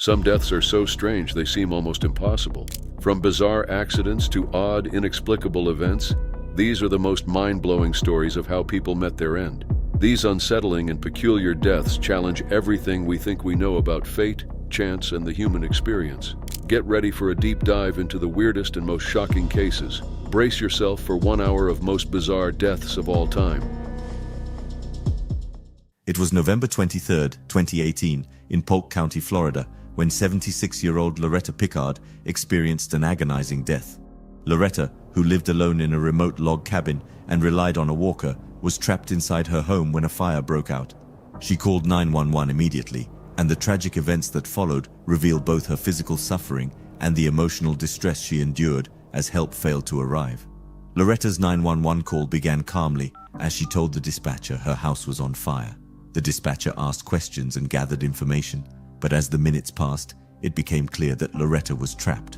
Some deaths are so strange they seem almost impossible. From bizarre accidents to odd, inexplicable events, these are the most mind-blowing stories of how people met their end. These unsettling and peculiar deaths challenge everything we think we know about fate, chance, and the human experience. Get ready for a deep dive into the weirdest and most shocking cases. Brace yourself for 1 hour of most bizarre deaths of all time. It was November 23, 2018, in Polk County, Florida, when 76-year-old Loretta Pickard experienced an agonizing death. Loretta, who lived alone in a remote log cabin and relied on a walker, was trapped inside her home when a fire broke out. She called 911 immediately, and the tragic events that followed revealed both her physical suffering and the emotional distress she endured as help failed to arrive. Loretta's 911 call began calmly as she told the dispatcher her house was on fire. The dispatcher asked questions and gathered information, but as the minutes passed, it became clear that Loretta was trapped.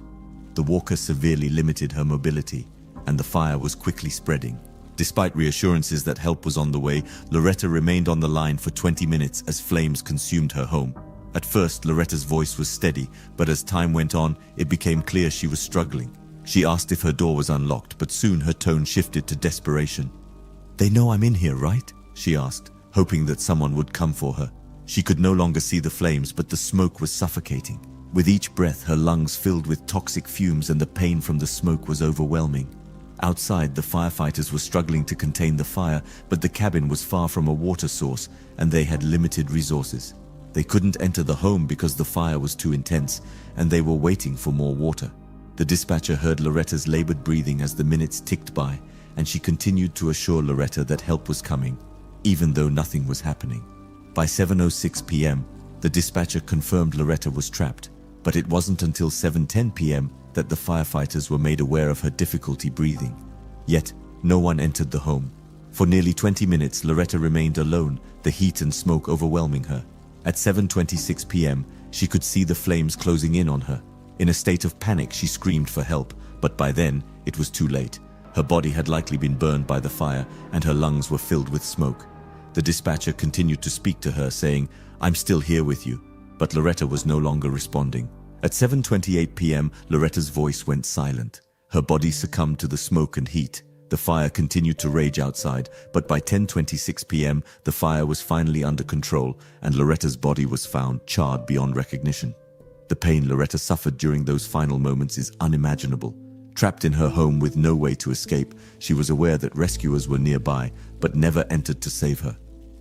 The walker severely limited her mobility, and the fire was quickly spreading. Despite reassurances that help was on the way, Loretta remained on the line for 20 minutes as flames consumed her home. At first, Loretta's voice was steady, but as time went on, it became clear she was struggling. She asked if her door was unlocked, but soon her tone shifted to desperation. "They know I'm in here, right?" she asked, hoping that someone would come for her. She could no longer see the flames, but the smoke was suffocating. With each breath, her lungs filled with toxic fumes, and the pain from the smoke was overwhelming. Outside, the firefighters were struggling to contain the fire, but the cabin was far from a water source, and they had limited resources. They couldn't enter the home because the fire was too intense, and they were waiting for more water. The dispatcher heard Loretta's labored breathing as the minutes ticked by, and she continued to assure Loretta that help was coming, even though nothing was happening. By 7:06 p.m., the dispatcher confirmed Loretta was trapped, but it wasn't until 7:10 p.m. that the firefighters were made aware of her difficulty breathing. Yet, no one entered the home. For nearly 20 minutes, Loretta remained alone, the heat and smoke overwhelming her. At 7:26 p.m., she could see the flames closing in on her. In a state of panic, she screamed for help, but by then, it was too late. Her body had likely been burned by the fire, and her lungs were filled with smoke. The dispatcher continued to speak to her, saying, "I'm still here with you," but Loretta was no longer responding. At 7:28 p.m., Loretta's voice went silent. Her body succumbed to the smoke and heat. The fire continued to rage outside, but by 10:26 p.m., the fire was finally under control, and Loretta's body was found charred beyond recognition. The pain Loretta suffered during those final moments is unimaginable. Trapped in her home with no way to escape, she was aware that rescuers were nearby, but never entered to save her.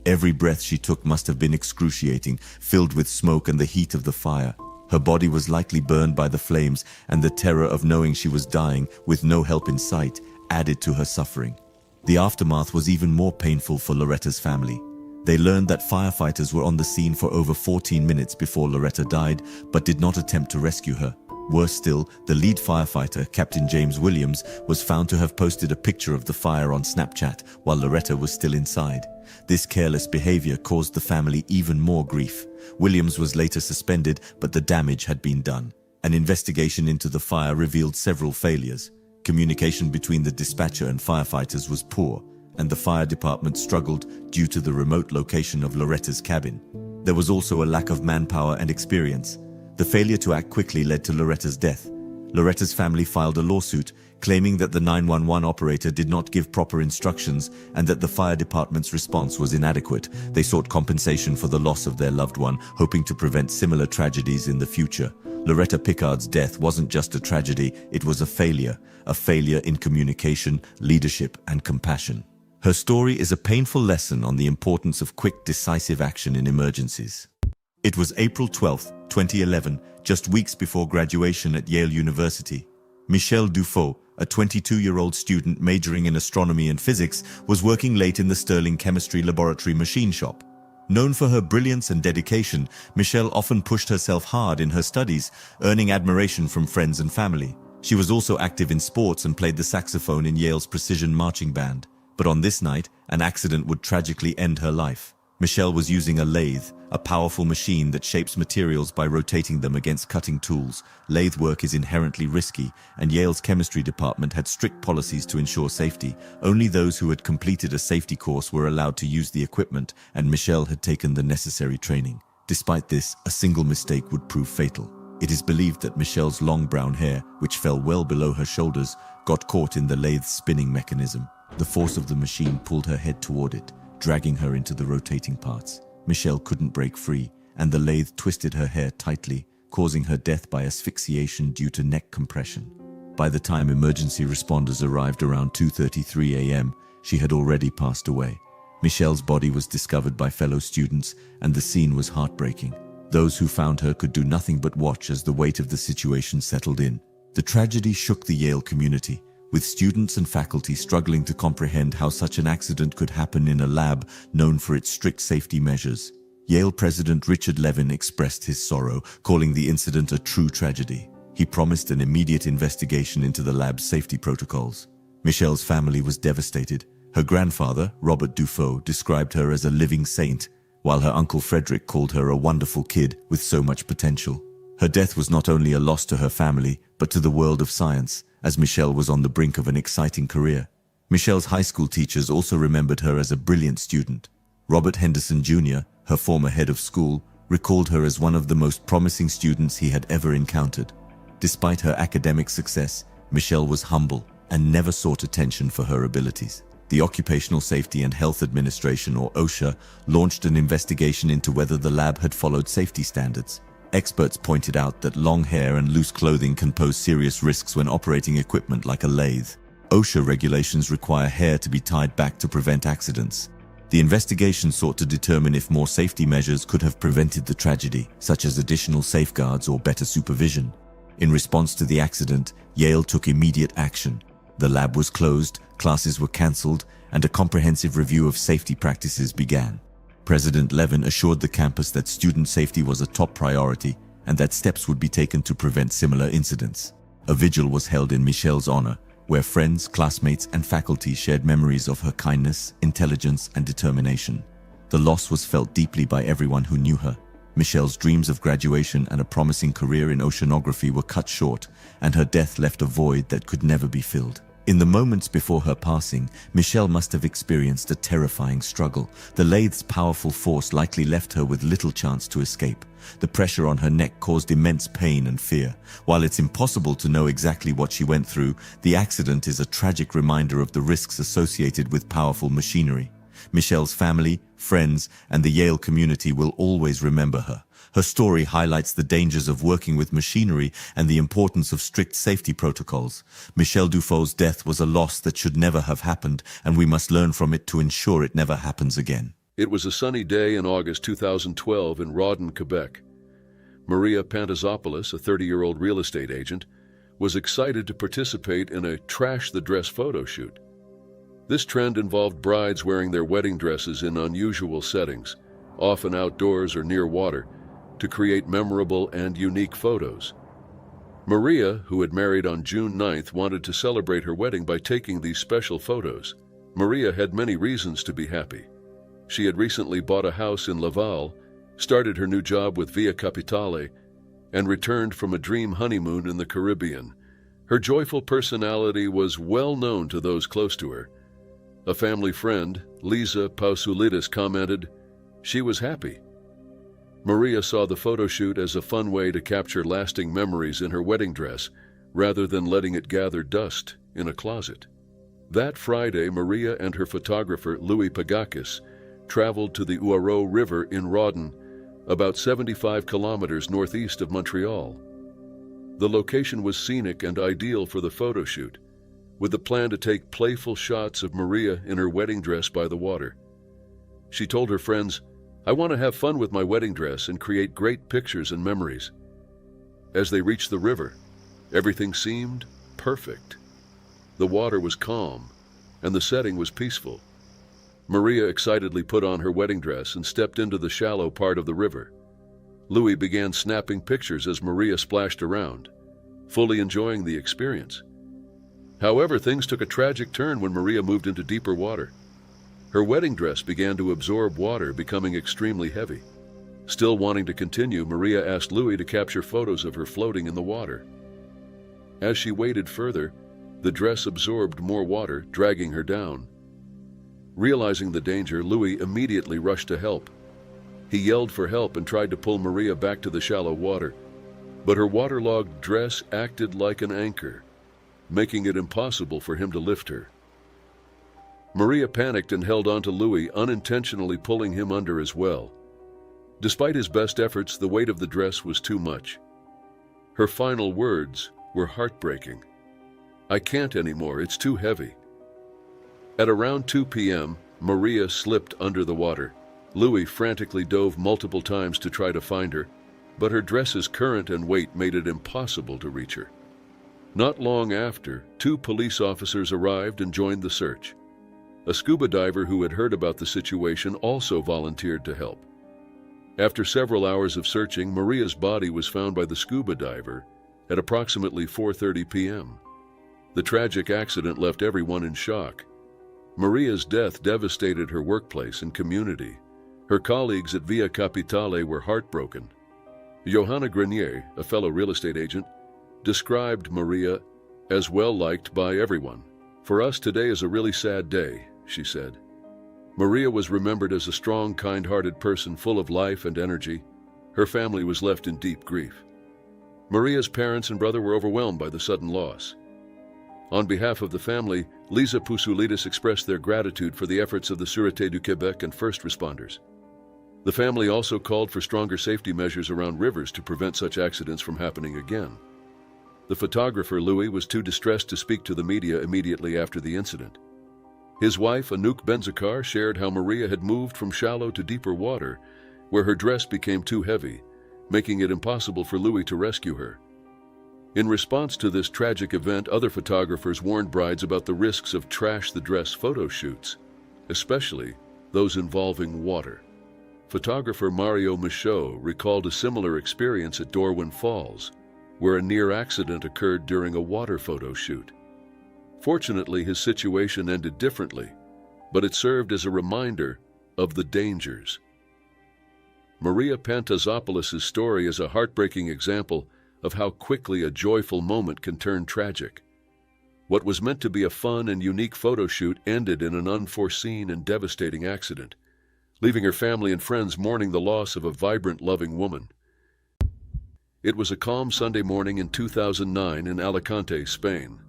Every breath she took must have been excruciating, filled with smoke and the heat of the fire. Her body was likely burned by the flames, and the terror of knowing she was dying with no help in sight added to her suffering. The aftermath was even more painful for Loretta's family. They learned that firefighters were on the scene for over 14 minutes before Loretta died, but did not attempt to rescue her. Worse still, the lead firefighter, Captain James Williams, was found to have posted a picture of the fire on Snapchat while Loretta was still inside. This careless behavior caused the family even more grief. Williams was later suspended, but the damage had been done. An investigation into the fire revealed several failures. Communication between the dispatcher and firefighters was poor, and the fire department struggled due to the remote location of Loretta's cabin. There was also a lack of manpower and experience. The failure to act quickly led to Loretta's death. Loretta's family filed a lawsuit, claiming that the 911 operator did not give proper instructions and that the fire department's response was inadequate. They sought compensation for the loss of their loved one, hoping to prevent similar tragedies in the future. Loretta Pickard's death wasn't just a tragedy, it was a failure in communication, leadership, and compassion. Her story is a painful lesson on the importance of quick, decisive action in emergencies. It was April 12, 2011, just weeks before graduation at Yale University. Michelle Dufault, a 22-year-old student majoring in astronomy and physics, was working late in the Sterling Chemistry Laboratory machine shop. Known for her brilliance and dedication, Michelle often pushed herself hard in her studies, earning admiration from friends and family. She was also active in sports and played the saxophone in Yale's precision marching band. But on this night, an accident would tragically end her life. Michelle was using a lathe, a powerful machine that shapes materials by rotating them against cutting tools. Lathe work is inherently risky, and Yale's chemistry department had strict policies to ensure safety. Only those who had completed a safety course were allowed to use the equipment, and Michelle had taken the necessary training. Despite this, a single mistake would prove fatal. It is believed that Michelle's long brown hair, which fell well below her shoulders, got caught in the lathe's spinning mechanism. The force of the machine pulled her head toward it, dragging her into the rotating parts. Michelle couldn't break free, and the lathe twisted her hair tightly, causing her death by asphyxiation due to neck compression. By the time emergency responders arrived around 2:33 a.m., she had already passed away. Michelle's body was discovered by fellow students, and the scene was heartbreaking. Those who found her could do nothing but watch as the weight of the situation settled in. The tragedy shook the Yale community, with students and faculty struggling to comprehend how such an accident could happen in a lab known for its strict safety measures. Yale President Richard Levin expressed his sorrow, calling the incident a true tragedy. He promised an immediate investigation into the lab's safety protocols. Michelle's family was devastated. Her grandfather, Robert Dufault, described her as a living saint, while her uncle Frederick called her a wonderful kid with so much potential. Her death was not only a loss to her family, but to the world of science, as Michelle was on the brink of an exciting career. Michelle's high school teachers also remembered her as a brilliant student. Robert Henderson Jr., her former head of school, recalled her as one of the most promising students he had ever encountered. Despite her academic success, Michelle was humble and never sought attention for her abilities. The Occupational Safety and Health Administration, or OSHA, launched an investigation into whether the lab had followed safety standards. Experts pointed out that long hair and loose clothing can pose serious risks when operating equipment like a lathe. OSHA regulations require hair to be tied back to prevent accidents. The investigation sought to determine if more safety measures could have prevented the tragedy, such as additional safeguards or better supervision. In response to the accident, Yale took immediate action. The lab was closed, classes were cancelled, and a comprehensive review of safety practices began. President Levin assured the campus that student safety was a top priority and that steps would be taken to prevent similar incidents. A vigil was held in Michelle's honor, where friends, classmates, and faculty shared memories of her kindness, intelligence, and determination. The loss was felt deeply by everyone who knew her. Michelle's dreams of graduation and a promising career in oceanography were cut short, and her death left a void that could never be filled. In the moments before her passing, Michelle must have experienced a terrifying struggle. The lathe's powerful force likely left her with little chance to escape. The pressure on her neck caused immense pain and fear. While it's impossible to know exactly what she went through, the accident is a tragic reminder of the risks associated with powerful machinery. Michelle's family, friends, and the Yale community will always remember her. Her story highlights the dangers of working with machinery and the importance of strict safety protocols. Michelle Dufault's death was a loss that should never have happened, and we must learn from it to ensure it never happens again. It was a sunny day in August 2012 in Rawdon, Quebec. Maria Pantazopoulos, a 30-year-old real estate agent, was excited to participate in a Trash the Dress photo shoot. This trend involved brides wearing their wedding dresses in unusual settings, often outdoors or near water, to create memorable and unique photos. Maria, who had married on June 9th, wanted to celebrate her wedding by taking these special photos. Maria had many reasons to be happy. She had recently bought a house in Laval, started her new job with Via Capitale, and returned from a dream honeymoon in the Caribbean. Her joyful personality was well known to those close to her. A family friend, Lisa Pausoulidis, commented, "She was happy." Maria saw the photo shoot as a fun way to capture lasting memories in her wedding dress, rather than letting it gather dust in a closet. That Friday, Maria and her photographer, Louis Pagakis, traveled to the Ouareau River in Rawdon, about 75 kilometers northeast of Montreal. The location was scenic and ideal for the photo shoot, with the plan to take playful shots of Maria in her wedding dress by the water. She told her friends, "I want to have fun with my wedding dress and create great pictures and memories." As they reached the river, everything seemed perfect. The water was calm, and the setting was peaceful. Maria excitedly put on her wedding dress and stepped into the shallow part of the river. Louis began snapping pictures as Maria splashed around, fully enjoying the experience. However, things took a tragic turn when Maria moved into deeper water. Her wedding dress began to absorb water, becoming extremely heavy. Still wanting to continue, Maria asked Louis to capture photos of her floating in the water. As she waded further, the dress absorbed more water, dragging her down. Realizing the danger, Louis immediately rushed to help. He yelled for help and tried to pull Maria back to the shallow water, but her waterlogged dress acted like an anchor, making it impossible for him to lift her. Maria panicked and held on to Louis, unintentionally pulling him under as well. Despite his best efforts, the weight of the dress was too much. Her final words were heartbreaking. "I can't anymore, it's too heavy." At around 2 p.m., Maria slipped under the water. Louis frantically dove multiple times to try to find her, but her dress's current and weight made it impossible to reach her. Not long after, 2 police officers arrived and joined the search. A scuba diver who had heard about the situation also volunteered to help. After several hours of searching, Maria's body was found by the scuba diver at approximately 4:30 p.m. The tragic accident left everyone in shock. Maria's death devastated her workplace and community. Her colleagues at Via Capitale were heartbroken. Johanna Grenier, a fellow real estate agent, described Maria as well-liked by everyone. "For us, today is a really sad day," she said. Maria was remembered as a strong, kind-hearted person full of life and energy. Her family was left in deep grief. Maria's parents and brother were overwhelmed by the sudden loss. On behalf of the family, Lisa Pousoulidis expressed their gratitude for the efforts of the Sûreté du Québec and first responders. The family also called for stronger safety measures around rivers to prevent such accidents from happening again. The photographer, Louis, was too distressed to speak to the media immediately after the incident. His wife, Anouk Benzakar, shared how Maria had moved from shallow to deeper water, where her dress became too heavy, making it impossible for Louis to rescue her. In response to this tragic event, other photographers warned brides about the risks of trash-the-dress photo shoots, especially those involving water. Photographer Mario Michaud recalled a similar experience at Darwin Falls, where a near accident occurred during a water photo shoot. Fortunately, his situation ended differently, but it served as a reminder of the dangers. Maria Pantazopoulos' story is a heartbreaking example of how quickly a joyful moment can turn tragic. What was meant to be a fun and unique photo shoot ended in an unforeseen and devastating accident, leaving her family and friends mourning the loss of a vibrant, loving woman. It was a calm Sunday morning in 2009 in Alicante, Spain.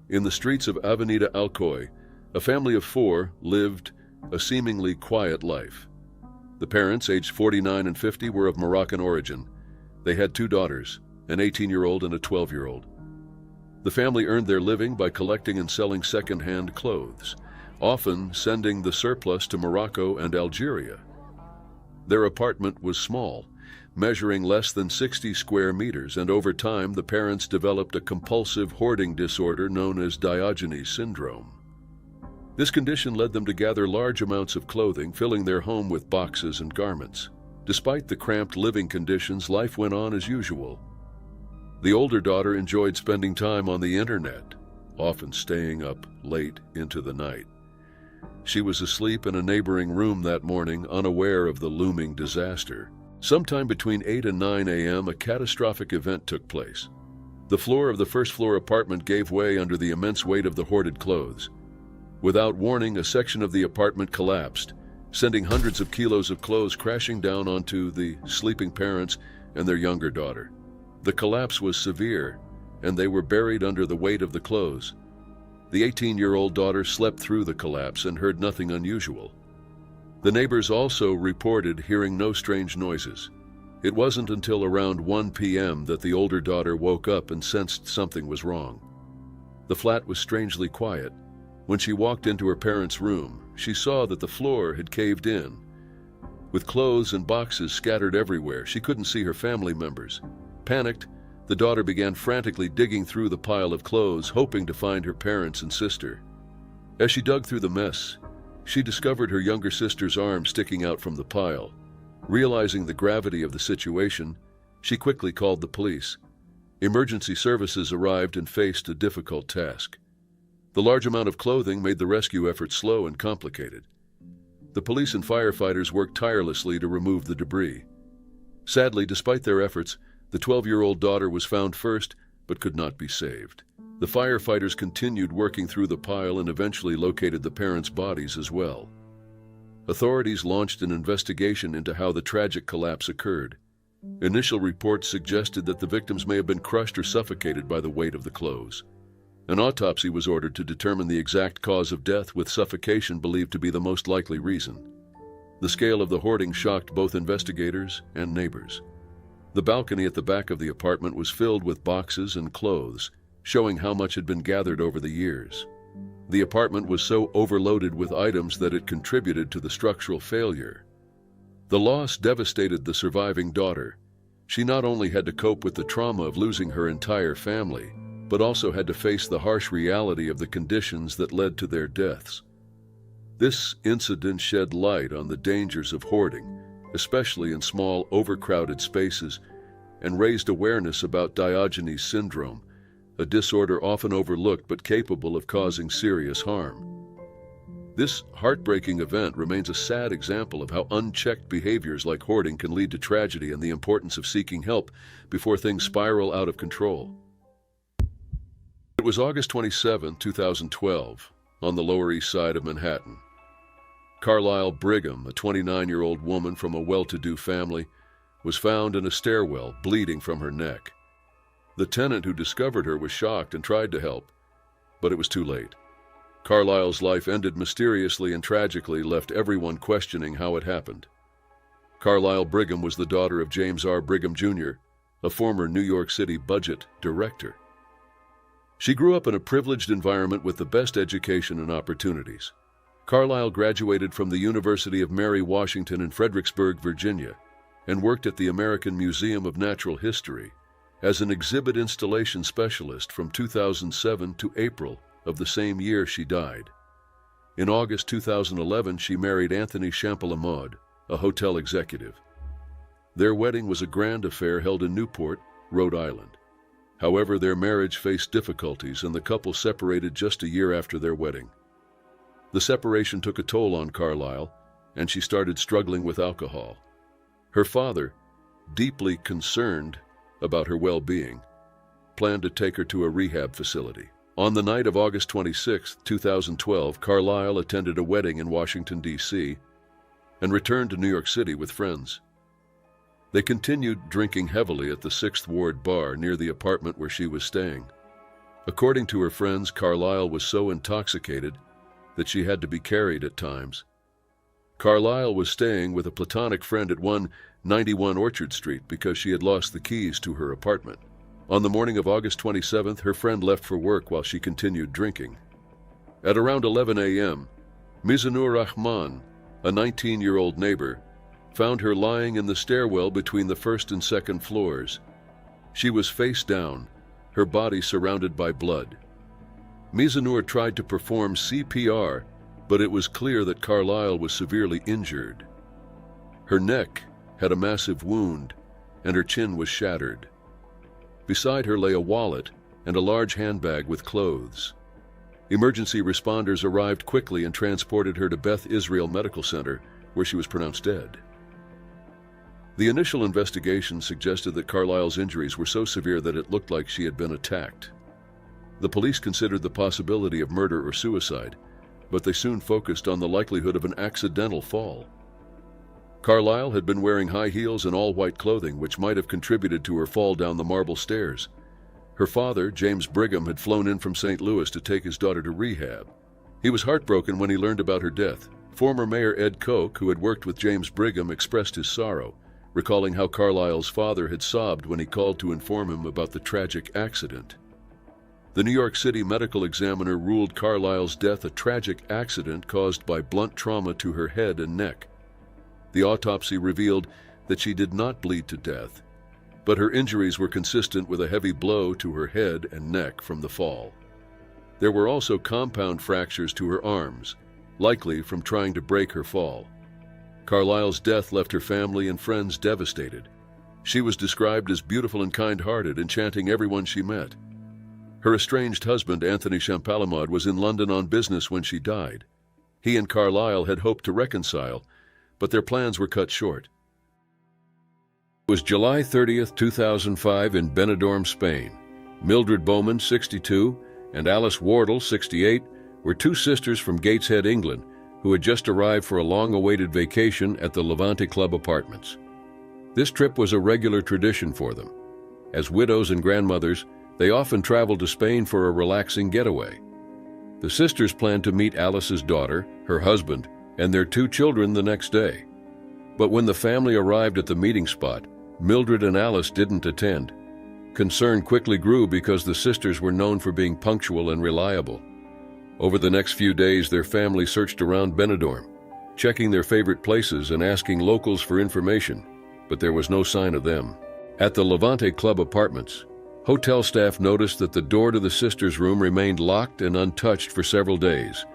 In the streets of Avenida Alcoy, a family of 4 lived a seemingly quiet life. The parents, aged 49 and 50, were of Moroccan origin. They had 2 daughters, an 18-year-old and a 12-year-old. The family earned their living by collecting and selling second-hand clothes, often sending the surplus to Morocco and Algeria. Their apartment was small, measuring less than 60 square meters, and over time the parents developed a compulsive hoarding disorder known as Diogenes syndrome. This condition led them to gather large amounts of clothing, filling their home with boxes and garments. Despite the cramped living conditions, life went on as usual. The older daughter enjoyed spending time on the internet, often staying up late into the night. She was asleep in a neighboring room that morning, unaware of the looming disaster. Sometime between 8 and 9 a.m., a catastrophic event took place. The floor of the first-floor apartment gave way under the immense weight of the hoarded clothes. Without warning, a section of the apartment collapsed, sending hundreds of kilos of clothes crashing down onto the sleeping parents and their younger daughter. The collapse was severe, and they were buried under the weight of the clothes. The 18-year-old daughter slept through the collapse and heard nothing unusual. The neighbors also reported hearing no strange noises. It wasn't until around 1 p.m. that the older daughter woke up and sensed something was wrong. The flat was strangely quiet. When she walked into her parents' room, she saw that the floor had caved in. With clothes and boxes scattered everywhere, she couldn't see her family members. Panicked, the daughter began frantically digging through the pile of clothes, hoping to find her parents and sister. As she dug through the mess, she discovered her younger sister's arm sticking out from the pile. Realizing the gravity of the situation, she quickly called the police. Emergency services arrived and faced a difficult task. The large amount of clothing made the rescue effort slow and complicated. The police and firefighters worked tirelessly to remove the debris. Sadly, despite their efforts, the 12-year-old daughter was found first, but could not be saved. The firefighters continued working through the pile and eventually located the parents' bodies as well. Authorities launched an investigation into how the tragic collapse occurred. Initial reports suggested that the victims may have been crushed or suffocated by the weight of the clothes. An autopsy was ordered to determine the exact cause of death, with suffocation believed to be the most likely reason. The scale of the hoarding shocked both investigators and neighbors. The balcony at the back of the apartment was filled with boxes and clothes, showing how much had been gathered over the years. The apartment was so overloaded with items that it contributed to the structural failure. The loss devastated the surviving daughter. She not only had to cope with the trauma of losing her entire family, but also had to face the harsh reality of the conditions that led to their deaths. This incident shed light on the dangers of hoarding, especially in small, overcrowded spaces, and raised awareness about Diogenes syndrome, a disorder often overlooked but capable of causing serious harm. This heartbreaking event remains a sad example of how unchecked behaviors like hoarding can lead to tragedy, and the importance of seeking help before things spiral out of control. It was August 27, 2012, on the Lower East Side of Manhattan. Carlisle Brigham, a 29-year-old woman from a well-to-do family, was found in a stairwell, bleeding from her neck. The tenant who discovered her was shocked and tried to help, but it was too late. Carlisle's life ended mysteriously and tragically, left everyone questioning how it happened. Carlisle Brigham was the daughter of James R. Brigham, Jr., a former New York City budget director. She grew up in a privileged environment with the best education and opportunities. Carlisle graduated from the University of Mary Washington in Fredericksburg, Virginia, and worked at the American Museum of Natural History as an exhibit installation specialist from 2007 to April of the same year she died. In August 2011, she married Anthony Champalamode, a hotel executive. Their wedding was a grand affair held in Newport, Rhode Island. However, their marriage faced difficulties, and the couple separated just a year after their wedding. The separation took a toll on Carlisle, and she started struggling with alcohol. Her father, deeply concerned about her well-being, planned to take her to a rehab facility. On the night of August 26, 2012, Carlisle attended a wedding in Washington, D.C., and returned to New York City with friends. They continued drinking heavily at the 6th Ward bar near the apartment where she was staying. According to her friends, Carlisle was so intoxicated that she had to be carried at times. Carlisle was staying with a platonic friend at 191 Orchard Street because she had lost the keys to her apartment. On the morning of August 27th, her friend left for work while she continued drinking. At around 11 a.m., Mizanur Rahman, a 19-year-old neighbor, found her lying in the stairwell between the first and second floors. She was face down, her body surrounded by blood. Mizanur tried to perform CPR, but it was clear that Carlisle was severely injured. Her neck had a massive wound, and her chin was shattered. Beside her lay a wallet and a large handbag with clothes. Emergency responders arrived quickly and transported her to Beth Israel Medical Center, where she was pronounced dead. The initial investigation suggested that Carlisle's injuries were so severe that it looked like she had been attacked. The police considered the possibility of murder or suicide, but they soon focused on the likelihood of an accidental fall. Carlisle had been wearing high heels and all-white clothing, which might have contributed to her fall down the marble stairs. Her father, James Brigham, had flown in from St. Louis to take his daughter to rehab. He was heartbroken when he learned about her death. Former Mayor Ed Koch, who had worked with James Brigham, expressed his sorrow, recalling how Carlisle's father had sobbed when he called to inform him about the tragic accident. The New York City medical examiner ruled Carlisle's death a tragic accident caused by blunt trauma to her head and neck. The autopsy revealed that she did not bleed to death, but her injuries were consistent with a heavy blow to her head and neck from the fall. There were also compound fractures to her arms, likely from trying to break her fall. Carlisle's death left her family and friends devastated. She was described as beautiful and kind-hearted, enchanting everyone she met. Her estranged husband, Anthony Champalamode, was in London on business when she died. He and Carlisle had hoped to reconcile, but their plans were cut short. It was July 30th, 2005 in Benidorm, Spain. Mildred Bowman, 62, and Alice Wardle, 68, were two sisters from Gateshead, England, who had just arrived for a long-awaited vacation at the Levante Club Apartments. This trip was a regular tradition for them. As widows and grandmothers, they often traveled to Spain for a relaxing getaway. The sisters planned to meet Alice's daughter, her husband, and their 2 children the next day. But when the family arrived at the meeting spot, Mildred and Alice didn't attend. Concern quickly grew because the sisters were known for being punctual and reliable. Over the next few days, their family searched around Benidorm, checking their favorite places and asking locals for information, but there was no sign of them. At the Levante Club Apartments, hotel staff noticed that the door to the sisters' room remained locked and untouched for several days.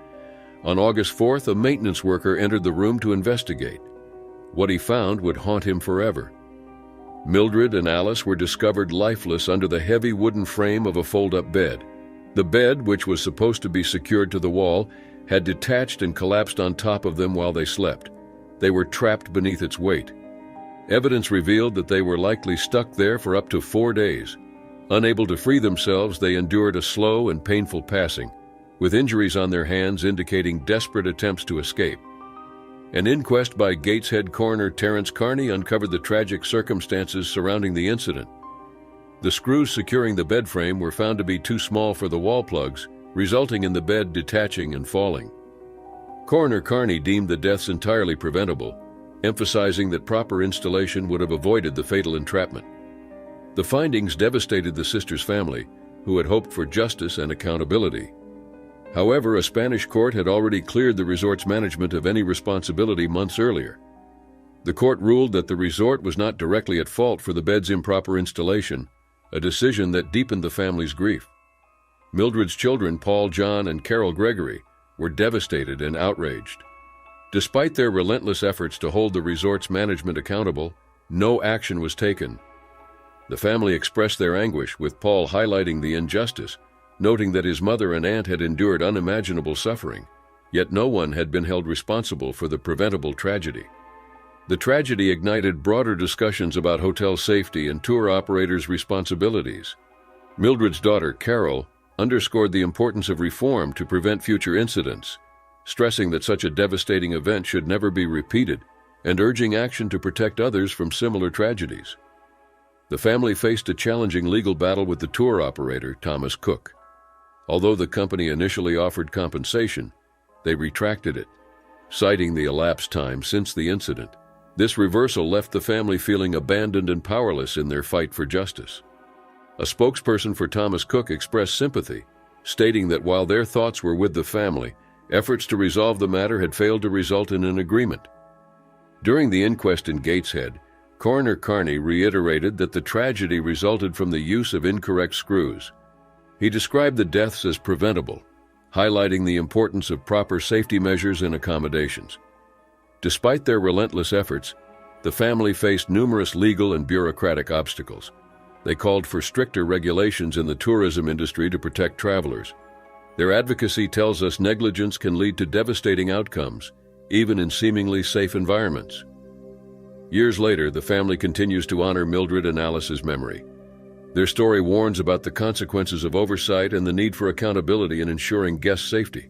On August 4th, a maintenance worker entered the room to investigate. What he found would haunt him forever. Mildred and Alice were discovered lifeless under the heavy wooden frame of a fold-up bed. The bed, which was supposed to be secured to the wall, had detached and collapsed on top of them while they slept. They were trapped beneath its weight. Evidence revealed that they were likely stuck there for up to 4 days. Unable to free themselves, they endured a slow and painful passing, with injuries on their hands indicating desperate attempts to escape. An inquest by Gateshead coroner Terence Carney uncovered the tragic circumstances surrounding the incident. The screws securing the bed frame were found to be too small for the wall plugs, resulting in the bed detaching and falling. Coroner Carney deemed the deaths entirely preventable, emphasizing that proper installation would have avoided the fatal entrapment. The findings devastated the sisters' family, who had hoped for justice and accountability. However, a Spanish court had already cleared the resort's management of any responsibility months earlier. The court ruled that the resort was not directly at fault for the bed's improper installation, a decision that deepened the family's grief. Mildred's children, Paul, John, and Carol Gregory, were devastated and outraged. Despite their relentless efforts to hold the resort's management accountable, no action was taken. The family expressed their anguish, with Paul highlighting the injustice, noting that his mother and aunt had endured unimaginable suffering, yet no one had been held responsible for the preventable tragedy. The tragedy ignited broader discussions about hotel safety and tour operators' responsibilities. Mildred's daughter, Carol, underscored the importance of reform to prevent future incidents, stressing that such a devastating event should never be repeated and urging action to protect others from similar tragedies. The family faced a challenging legal battle with the tour operator, Thomas Cook. Although the company initially offered compensation, they retracted it, citing the elapsed time since the incident. This reversal left the family feeling abandoned and powerless in their fight for justice. A spokesperson for Thomas Cook expressed sympathy, stating that while their thoughts were with the family, efforts to resolve the matter had failed to result in an agreement. During the inquest in Gateshead, Coroner Carney reiterated that the tragedy resulted from the use of incorrect screws. He described the deaths as preventable, highlighting the importance of proper safety measures and accommodations. Despite their relentless efforts, the family faced numerous legal and bureaucratic obstacles. They called for stricter regulations in the tourism industry to protect travelers. Their advocacy tells us negligence can lead to devastating outcomes, even in seemingly safe environments. Years later, the family continues to honor Mildred and Alice's memory. Their story warns about the consequences of oversight and the need for accountability in ensuring guest safety.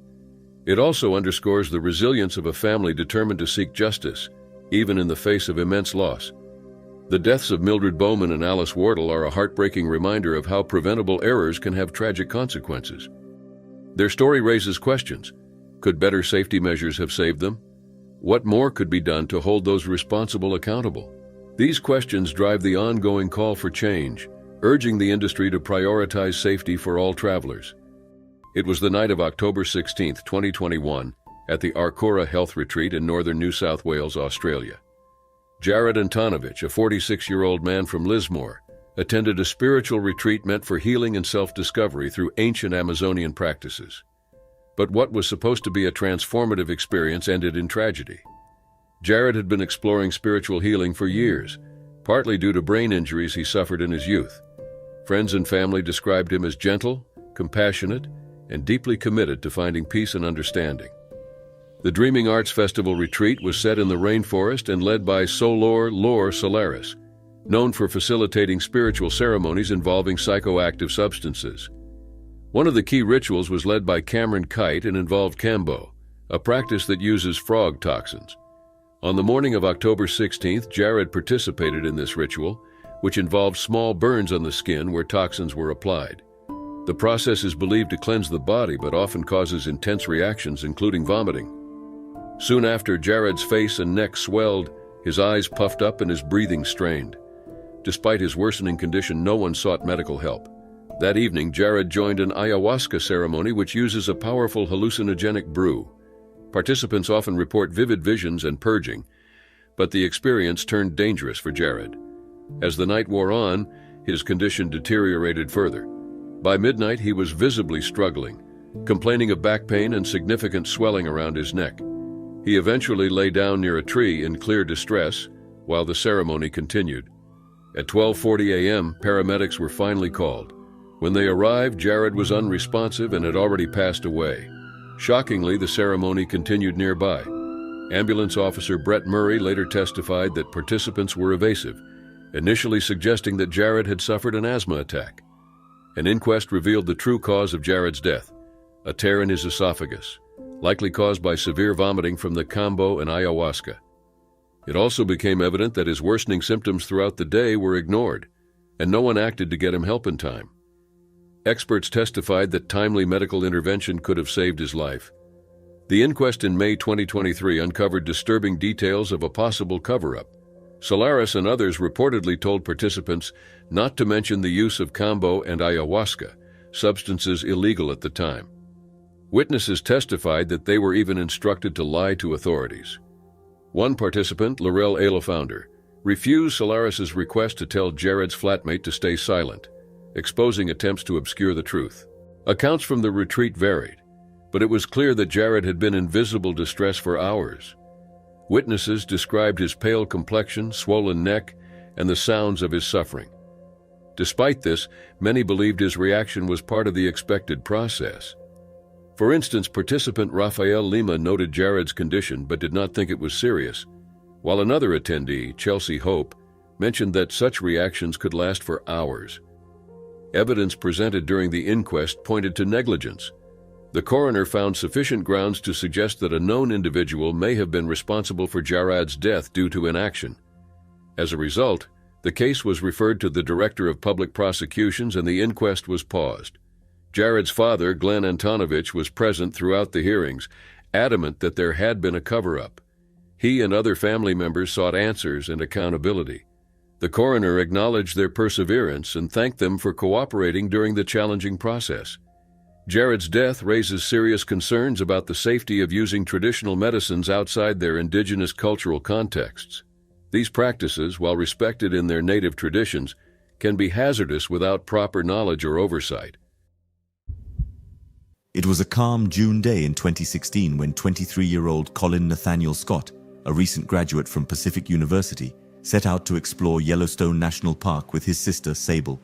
It also underscores the resilience of a family determined to seek justice, even in the face of immense loss. The deaths of Mildred Bowman and Alice Wardle are a heartbreaking reminder of how preventable errors can have tragic consequences. Their story raises questions. Could better safety measures have saved them? What more could be done to hold those responsible accountable? These questions drive the ongoing call for change, urging the industry to prioritize safety for all travelers. It was the night of October 16, 2021, at the Arcora Health Retreat in northern New South Wales, Australia. Jared Antonovich, a 46-year-old man from Lismore, attended a spiritual retreat meant for healing and self-discovery through ancient Amazonian practices. But what was supposed to be a transformative experience ended in tragedy. Jared had been exploring spiritual healing for years, partly due to brain injuries he suffered in his youth. Friends and family described him as gentle, compassionate, and deeply committed to finding peace and understanding. The Dreaming Arts Festival retreat was set in the rainforest and led by Solor Lor Solaris, known for facilitating spiritual ceremonies involving psychoactive substances. One of the key rituals was led by Cameron Kite and involved Kambo, a practice that uses frog toxins. On the morning of October 16th, Jared participated in this ritual, which involved small burns on the skin where toxins were applied. The process is believed to cleanse the body, but often causes intense reactions, including vomiting. Soon after, Jared's face and neck swelled, his eyes puffed up, and his breathing strained. Despite his worsening condition, no one sought medical help. That evening, Jared joined an ayahuasca ceremony which uses a powerful hallucinogenic brew. Participants often report vivid visions and purging, but the experience turned dangerous for Jared. As the night wore on, his condition deteriorated further. By midnight, he was visibly struggling, complaining of back pain and significant swelling around his neck. He eventually lay down near a tree in clear distress while the ceremony continued. At 12:40 a.m., paramedics were finally called. When they arrived, Jared was unresponsive and had already passed away. Shockingly, the ceremony continued nearby. Ambulance officer Brett Murray later testified that participants were evasive, initially suggesting that Jared had suffered an asthma attack. An inquest revealed the true cause of Jared's death, a tear in his esophagus, likely caused by severe vomiting from the kambo and ayahuasca. It also became evident that his worsening symptoms throughout the day were ignored, and no one acted to get him help in time. Experts testified that timely medical intervention could have saved his life. The inquest in May 2023 uncovered disturbing details of a possible cover-up. Solaris and others reportedly told participants not to mention the use of kambo and ayahuasca, substances illegal at the time. Witnesses testified that they were even instructed to lie to authorities. One participant, Laurel Alefounder, refused Solaris's request to tell Jared's flatmate to stay silent, exposing attempts to obscure the truth. Accounts from the retreat varied, but it was clear that Jared had been in visible distress for hours. Witnesses described his pale complexion, swollen neck, and the sounds of his suffering. Despite this, many believed his reaction was part of the expected process. For instance, participant Rafael Lima noted Jared's condition but did not think it was serious, while another attendee, Chelsea Hope, mentioned that such reactions could last for hours. Evidence presented during the inquest pointed to negligence. The coroner found sufficient grounds to suggest that a known individual may have been responsible for Jared's death due to inaction. As a result, the case was referred to the Director of Public Prosecutions and the inquest was paused. Jared's father, Glenn Antonovich, was present throughout the hearings, adamant that there had been a cover-up. He and other family members sought answers and accountability. The coroner acknowledged their perseverance and thanked them for cooperating during the challenging process. Jared's death raises serious concerns about the safety of using traditional medicines outside their indigenous cultural contexts. These practices, while respected in their native traditions, can be hazardous without proper knowledge or oversight. It was a calm June day in 2016 when 23-year-old Colin Nathaniel Scott, a recent graduate from Pacific University, set out to explore Yellowstone National Park with his sister Sable.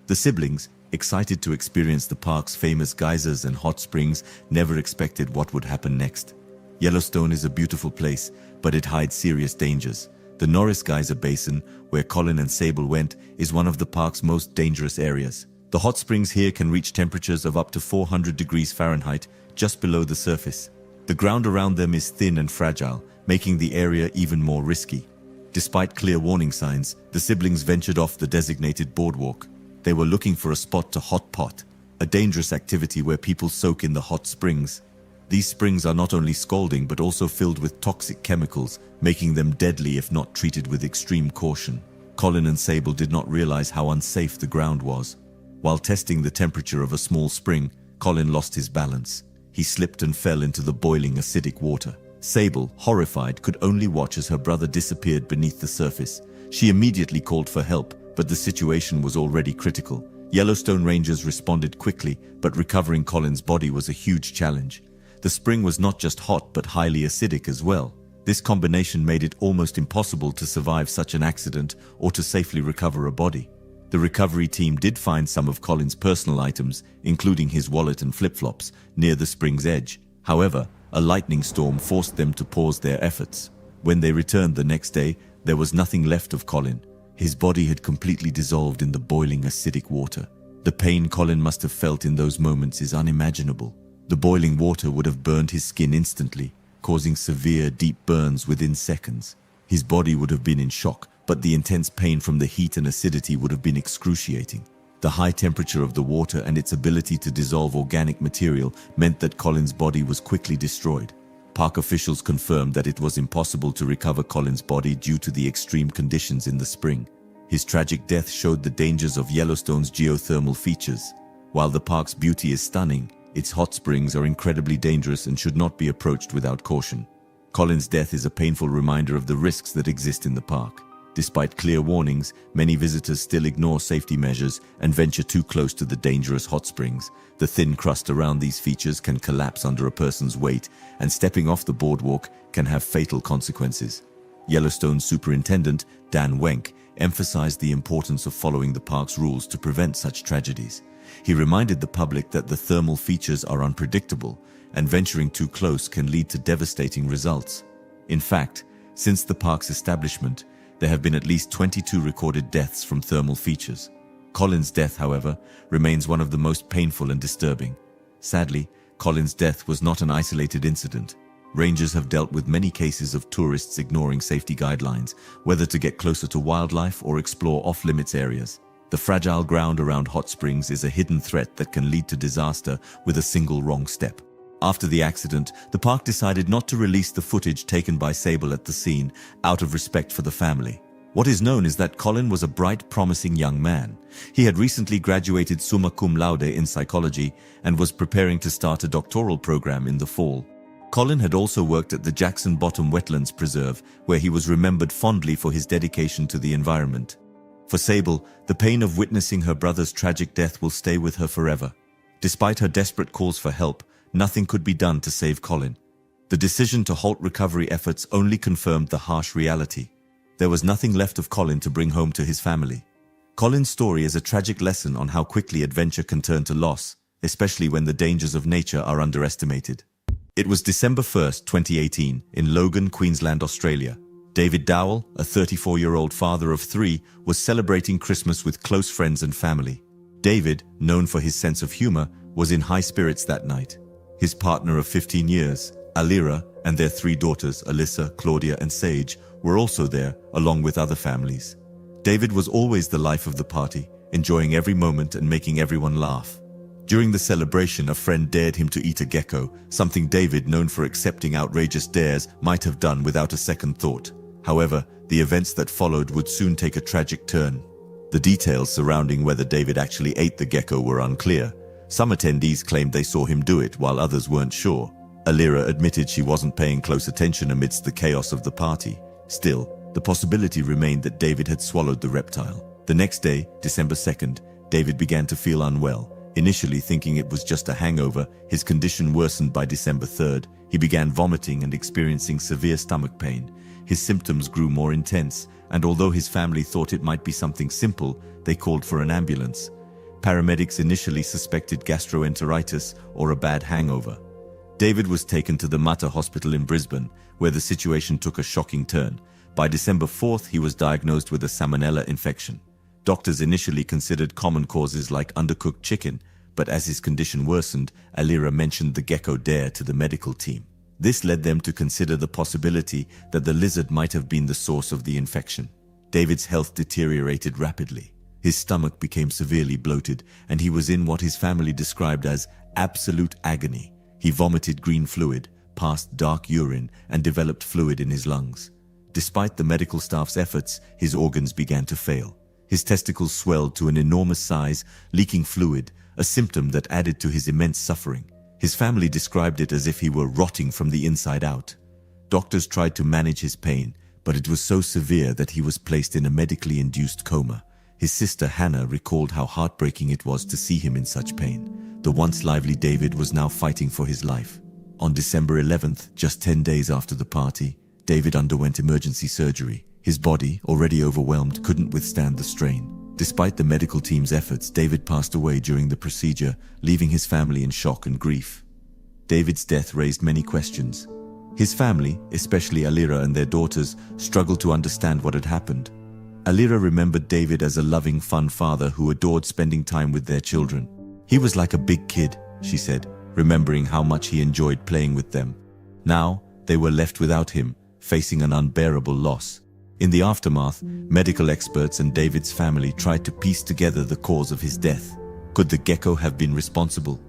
The siblings, excited to experience the park's famous geysers and hot springs, never expected what would happen next. Yellowstone is a beautiful place, but it hides serious dangers. The Norris Geyser Basin, where Colin and Sable went, is one of the park's most dangerous areas. The hot springs here can reach temperatures of up to 400 degrees Fahrenheit just below the surface. The ground around them is thin and fragile, making the area even more risky. Despite clear warning signs, the siblings ventured off the designated boardwalk. They were looking for a spot to hot pot, a dangerous activity where people soak in the hot springs. These springs are not only scalding but also filled with toxic chemicals, making them deadly if not treated with extreme caution. Colin and Sable did not realize how unsafe the ground was. While testing the temperature of a small spring, Colin lost his balance. He slipped and fell into the boiling acidic water. Sable, horrified, could only watch as her brother disappeared beneath the surface. She immediately called for help, but the situation was already critical. Yellowstone Rangers responded quickly, but recovering Colin's body was a huge challenge. The spring was not just hot but highly acidic as well. This combination made it almost impossible to survive such an accident or to safely recover a body. The recovery team did find some of Colin's personal items, including his wallet and flip-flops, near the spring's edge. However, a lightning storm forced them to pause their efforts. When they returned the next day, there was nothing left of Colin. His body had completely dissolved in the boiling acidic water. The pain Colin must have felt in those moments is unimaginable. The boiling water would have burned his skin instantly, causing severe, deep burns within seconds. His body would have been in shock, but the intense pain from the heat and acidity would have been excruciating. The high temperature of the water and its ability to dissolve organic material meant that Colin's body was quickly destroyed. Park officials confirmed that it was impossible to recover Colin's body due to the extreme conditions in the spring. His tragic death showed the dangers of Yellowstone's geothermal features. While the park's beauty is stunning, its hot springs are incredibly dangerous and should not be approached without caution. Colin's death is a painful reminder of the risks that exist in the park. Despite clear warnings, many visitors still ignore safety measures and venture too close to the dangerous hot springs. The thin crust around these features can collapse under a person's weight, and stepping off the boardwalk can have fatal consequences. Yellowstone Superintendent Dan Wenck emphasized the importance of following the park's rules to prevent such tragedies. He reminded the public that the thermal features are unpredictable, and venturing too close can lead to devastating results. In fact, since the park's establishment, there have been at least 22 recorded deaths from thermal features. Colin's death, however, remains one of the most painful and disturbing. Sadly, Colin's death was not an isolated incident. Rangers have dealt with many cases of tourists ignoring safety guidelines, whether to get closer to wildlife or explore off-limits areas. The fragile ground around hot springs is a hidden threat that can lead to disaster with a single wrong step. After the accident, the park decided not to release the footage taken by Sable at the scene, out of respect for the family. What is known is that Colin was a bright, promising young man. He had recently graduated summa cum laude in psychology and was preparing to start a doctoral program in the fall. Colin had also worked at the Jackson Bottom Wetlands Preserve, where he was remembered fondly for his dedication to the environment. For Sable, the pain of witnessing her brother's tragic death will stay with her forever. Despite her desperate calls for help, nothing could be done to save Colin. The decision to halt recovery efforts only confirmed the harsh reality. There was nothing left of Colin to bring home to his family. Colin's story is a tragic lesson on how quickly adventure can turn to loss, especially when the dangers of nature are underestimated. It was December 1st, 2018, in Logan, Queensland, Australia. David Dowell, a 34-year-old father of 3, was celebrating Christmas with close friends and family. David, known for his sense of humor, was in high spirits that night. His partner of 15 years, Alira, and their 3 daughters, Alyssa, Claudia, and Sage, were also there, along with other families. David was always the life of the party, enjoying every moment and making everyone laugh. During the celebration, a friend dared him to eat a gecko, something David, known for accepting outrageous dares, might have done without a second thought. However, the events that followed would soon take a tragic turn. The details surrounding whether David actually ate the gecko were unclear. Some attendees claimed they saw him do it, while others weren't sure. Alira admitted she wasn't paying close attention amidst the chaos of the party. Still, the possibility remained that David had swallowed the reptile. The next day, December 2nd, David began to feel unwell. Initially thinking it was just a hangover, his condition worsened by December 3rd. He began vomiting and experiencing severe stomach pain. His symptoms grew more intense, and although his family thought it might be something simple, they called for an ambulance. Paramedics initially suspected gastroenteritis or a bad hangover. David was taken to the Mater Hospital in Brisbane, where the situation took a shocking turn. By December 4th, he was diagnosed with a salmonella infection. Doctors initially considered common causes like undercooked chicken, but as his condition worsened, Alira mentioned the gecko dare to the medical team. This led them to consider the possibility that the lizard might have been the source of the infection. David's health deteriorated rapidly. His stomach became severely bloated, and he was in what his family described as absolute agony. He vomited green fluid, passed dark urine, and developed fluid in his lungs. Despite the medical staff's efforts, his organs began to fail. His testicles swelled to an enormous size, leaking fluid, a symptom that added to his immense suffering. His family described it as if he were rotting from the inside out. Doctors tried to manage his pain, but it was so severe that he was placed in a medically induced coma. His sister Hannah recalled how heartbreaking it was to see him in such pain. The once lively David was now fighting for his life. On December 11th, just 10 days after the party, David underwent emergency surgery. His body, already overwhelmed, couldn't withstand the strain. Despite the medical team's efforts, David passed away during the procedure, leaving his family in shock and grief. David's death raised many questions. His family, especially Alira and their daughters, struggled to understand what had happened. Alira remembered David as a loving, fun father who adored spending time with their children. "He was like a big kid," she said, remembering how much he enjoyed playing with them. Now, they were left without him, facing an unbearable loss. In the aftermath, medical experts and David's family tried to piece together the cause of his death. Could the gecko have been responsible?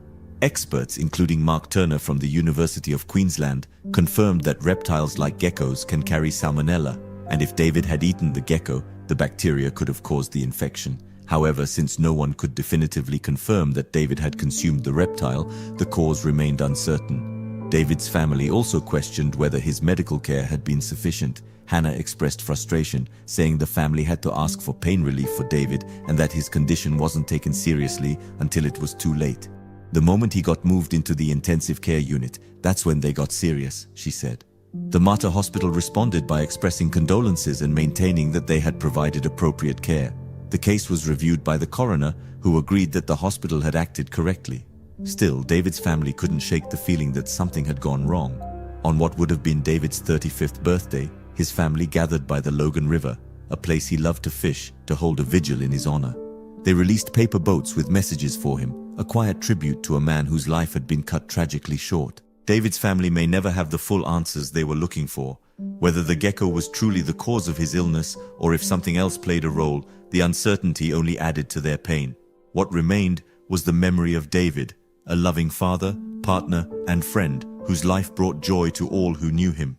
Experts, including Mark Turner from the University of Queensland, confirmed that reptiles like geckos can carry salmonella, and if David had eaten the gecko, the bacteria could have caused the infection. However, since no one could definitively confirm that David had consumed the reptile, the cause remained uncertain. David's family also questioned whether his medical care had been sufficient. Hannah expressed frustration, saying the family had to ask for pain relief for David and that his condition wasn't taken seriously until it was too late. The moment he got moved into the intensive care unit, that's when they got serious, she said. The Mater Hospital responded by expressing condolences and maintaining that they had provided appropriate care. The case was reviewed by the coroner, who agreed that the hospital had acted correctly. Still, David's family couldn't shake the feeling that something had gone wrong. On what would have been David's 35th birthday, his family gathered by the Logan River, a place he loved to fish, to hold a vigil in his honor. They released paper boats with messages for him, a quiet tribute to a man whose life had been cut tragically short. David's family may never have the full answers they were looking for. Whether the gecko was truly the cause of his illness or if something else played a role, the uncertainty only added to their pain. What remained was the memory of David, a loving father, partner, and friend whose life brought joy to all who knew him.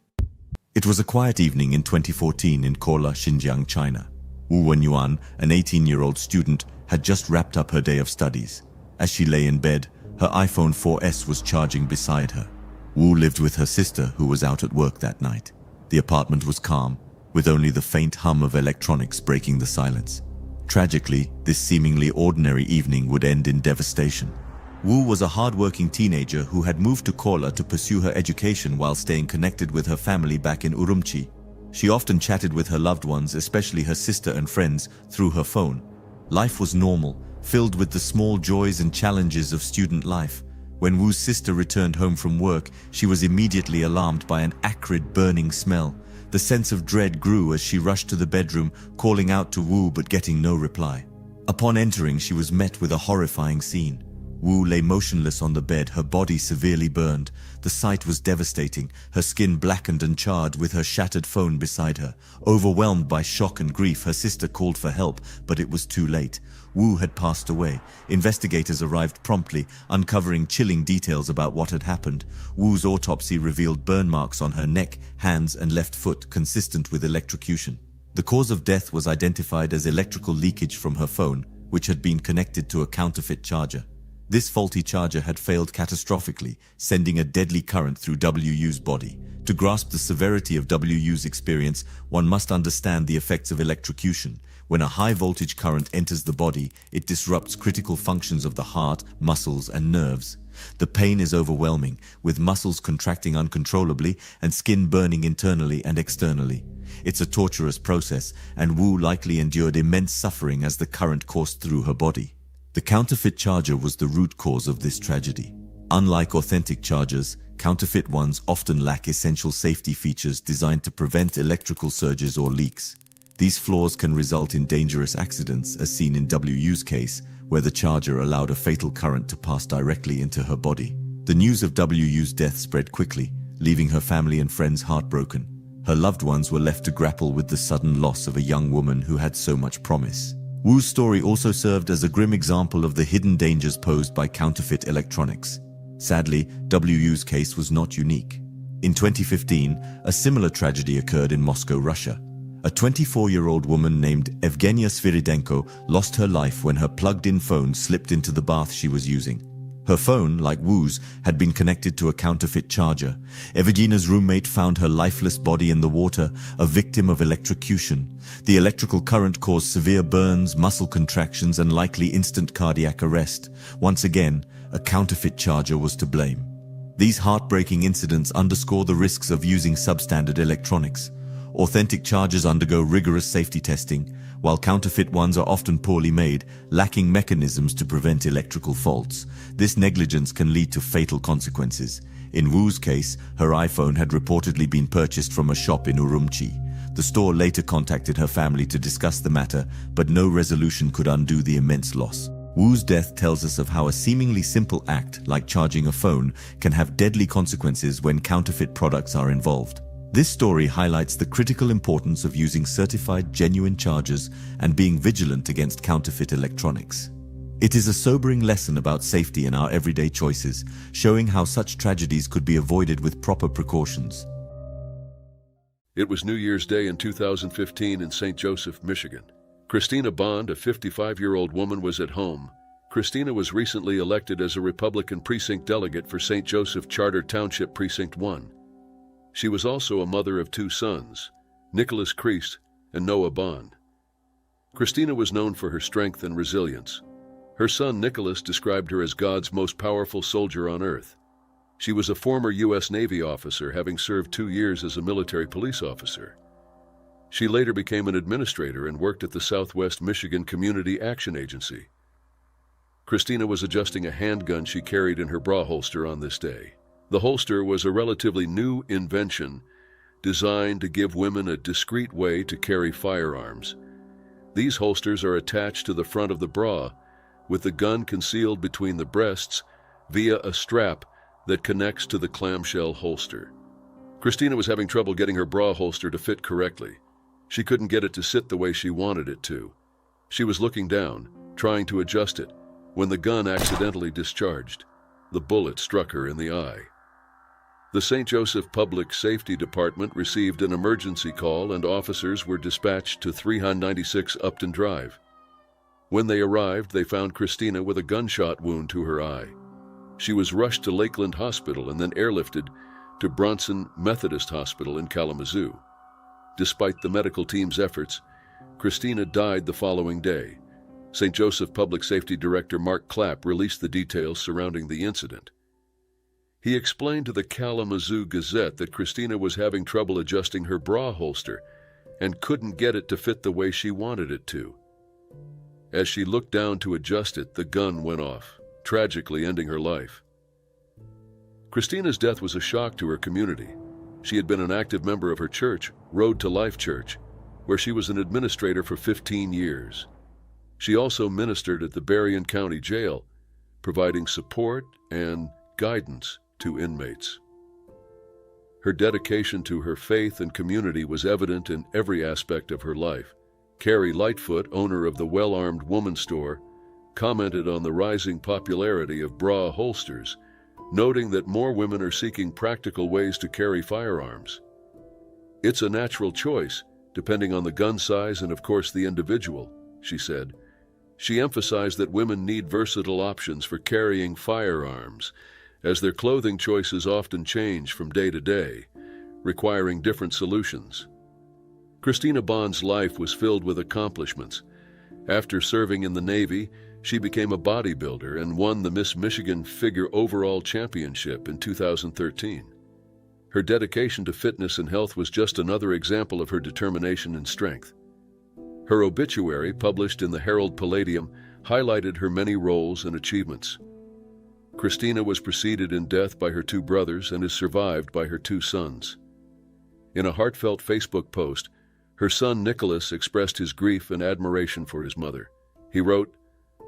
It was a quiet evening in 2014 in Korla, Xinjiang, China. Wu Wenyuan, an 18-year-old student, had just wrapped up her day of studies. As she lay in bed, her iPhone 4S was charging beside her. Wu lived with her sister, who was out at work that night. The apartment was calm, with only the faint hum of electronics breaking the silence. Tragically, this seemingly ordinary evening would end in devastation. Wu was a hard-working teenager who had moved to Korla to pursue her education while staying connected with her family back in Urumqi. She often chatted with her loved ones, especially her sister and friends, through her phone. Life was normal, filled with the small joys and challenges of student life. When Wu's sister returned home from work, she was immediately alarmed by an acrid, burning smell. The sense of dread grew as she rushed to the bedroom, calling out to Wu but getting no reply. Upon entering, she was met with a horrifying scene. Wu lay motionless on the bed, her body severely burned. The sight was devastating, her skin blackened and charred with her shattered phone beside her. Overwhelmed by shock and grief, her sister called for help, but it was too late. Wu had passed away. Investigators arrived promptly, uncovering chilling details about what had happened. Wu's autopsy revealed burn marks on her neck, hands, and left foot, consistent with electrocution. The cause of death was identified as electrical leakage from her phone, which had been connected to a counterfeit charger. This faulty charger had failed catastrophically, sending a deadly current through WU's body. To grasp the severity of WU's experience, one must understand the effects of electrocution. When a high-voltage current enters the body, it disrupts critical functions of the heart, muscles, and nerves. The pain is overwhelming, with muscles contracting uncontrollably and skin burning internally and externally. It's a torturous process, and Wu likely endured immense suffering as the current coursed through her body. The counterfeit charger was the root cause of this tragedy. Unlike authentic chargers, counterfeit ones often lack essential safety features designed to prevent electrical surges or leaks. These flaws can result in dangerous accidents, as seen in WU's case, where the charger allowed a fatal current to pass directly into her body. The news of WU's death spread quickly, leaving her family and friends heartbroken. Her loved ones were left to grapple with the sudden loss of a young woman who had so much promise. Wu's story also served as a grim example of the hidden dangers posed by counterfeit electronics. Sadly, WU's case was not unique. In 2015, a similar tragedy occurred in Moscow, Russia. A 24-year-old woman named Evgenia Sviridenko lost her life when her plugged-in phone slipped into the bath she was using. Her phone, like Wu's, had been connected to a counterfeit charger. Evgenia's roommate found her lifeless body in the water, a victim of electrocution. The electrical current caused severe burns, muscle contractions, and likely instant cardiac arrest. Once again, a counterfeit charger was to blame. These heartbreaking incidents underscore the risks of using substandard electronics. Authentic chargers undergo rigorous safety testing, while counterfeit ones are often poorly made, lacking mechanisms to prevent electrical faults. This negligence can lead to fatal consequences. In Wu's case, her iPhone had reportedly been purchased from a shop in Urumqi. The store later contacted her family to discuss the matter, but no resolution could undo the immense loss. Wu's death tells us of how a seemingly simple act, like charging a phone, can have deadly consequences when counterfeit products are involved. This story highlights the critical importance of using certified, genuine chargers and being vigilant against counterfeit electronics. It is a sobering lesson about safety in our everyday choices, showing how such tragedies could be avoided with proper precautions. It was New Year's Day in 2015 in St. Joseph, Michigan. Christina Bond, a 55-year-old woman, was at home. Christina was recently elected as a Republican precinct delegate for St. Joseph Charter Township Precinct 1. She was also a mother of 2 sons, Nicholas Kreist and Noah Bond. Christina was known for her strength and resilience. Her son Nicholas described her as God's most powerful soldier on earth. She was a former U.S. Navy officer, having served 2 years as a military police officer. She later became an administrator and worked at the Southwest Michigan Community Action Agency. Christina was adjusting a handgun she carried in her bra holster on this day. The holster was a relatively new invention designed to give women a discreet way to carry firearms. These holsters are attached to the front of the bra, with the gun concealed between the breasts via a strap that connects to the clamshell holster. Christina was having trouble getting her bra holster to fit correctly. She couldn't get it to sit the way she wanted it to. She was looking down, trying to adjust it, when the gun accidentally discharged. The bullet struck her in the eye. The St. Joseph Public Safety Department received an emergency call and officers were dispatched to 396 Upton Drive. When they arrived, they found Christina with a gunshot wound to her eye. She was rushed to Lakeland Hospital and then airlifted to Bronson Methodist Hospital in Kalamazoo. Despite the medical team's efforts, Christina died the following day. St. Joseph Public Safety Director Mark Clapp released the details surrounding the incident. He explained to the Kalamazoo Gazette that Christina was having trouble adjusting her bra holster and couldn't get it to fit the way she wanted it to. As she looked down to adjust it, the gun went off, tragically ending her life. Christina's death was a shock to her community. She had been an active member of her church, Road to Life Church, where she was an administrator for 15 years. She also ministered at the Berrien County Jail, providing support and guidance to inmates. Her dedication to her faith and community was evident in every aspect of her life. Carrie Lightfoot, owner of the Well-Armed Woman store, commented on the rising popularity of bra holsters, noting that more women are seeking practical ways to carry firearms. It's a natural choice, depending on the gun size and, of course, the individual, she said. She emphasized that women need versatile options for carrying firearms, as their clothing choices often change from day to day, requiring different solutions. Christina Bond's life was filled with accomplishments. After serving in the Navy, she became a bodybuilder and won the Miss Michigan Figure Overall Championship in 2013. Her dedication to fitness and health was just another example of her determination and strength. Her obituary, published in the Herald Palladium, highlighted her many roles and achievements. Christina was preceded in death by her 2 brothers and is survived by her 2 sons. In a heartfelt Facebook post, her son Nicholas expressed his grief and admiration for his mother. He wrote,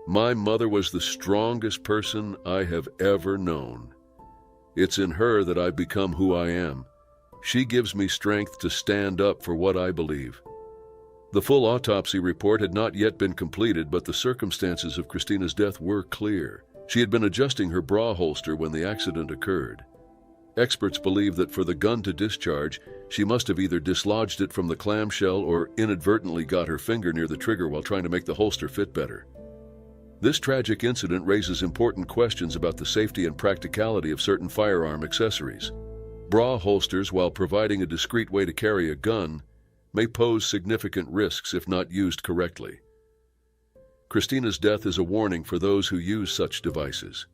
"My mother was the strongest person I have ever known. It's in her that I've become who I am. She gives me strength to stand up for what I believe." The full autopsy report had not yet been completed, but the circumstances of Christina's death were clear. She had been adjusting her bra holster when the accident occurred. Experts believe that for the gun to discharge, she must have either dislodged it from the clamshell or inadvertently got her finger near the trigger while trying to make the holster fit better. This tragic incident raises important questions about the safety and practicality of certain firearm accessories. Bra holsters, while providing a discreet way to carry a gun, may pose significant risks if not used correctly. Christina's death is a warning for those who use such devices.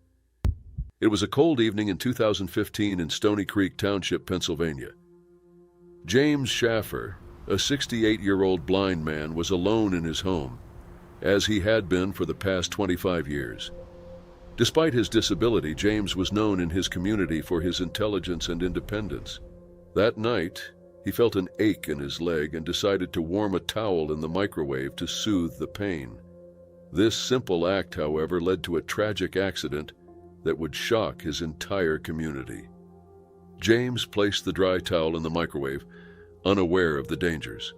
It was a cold evening in 2015 in Stony Creek Township, Pennsylvania. James Schaffer, a 68-year-old blind man, was alone in his home, as he had been for the past 25 years. Despite his disability, James was known in his community for his intelligence and independence. That night, he felt an ache in his leg and decided to warm a towel in the microwave to soothe the pain. This simple act, however, led to a tragic accident that would shock his entire community. James placed the dry towel in the microwave, unaware of the dangers.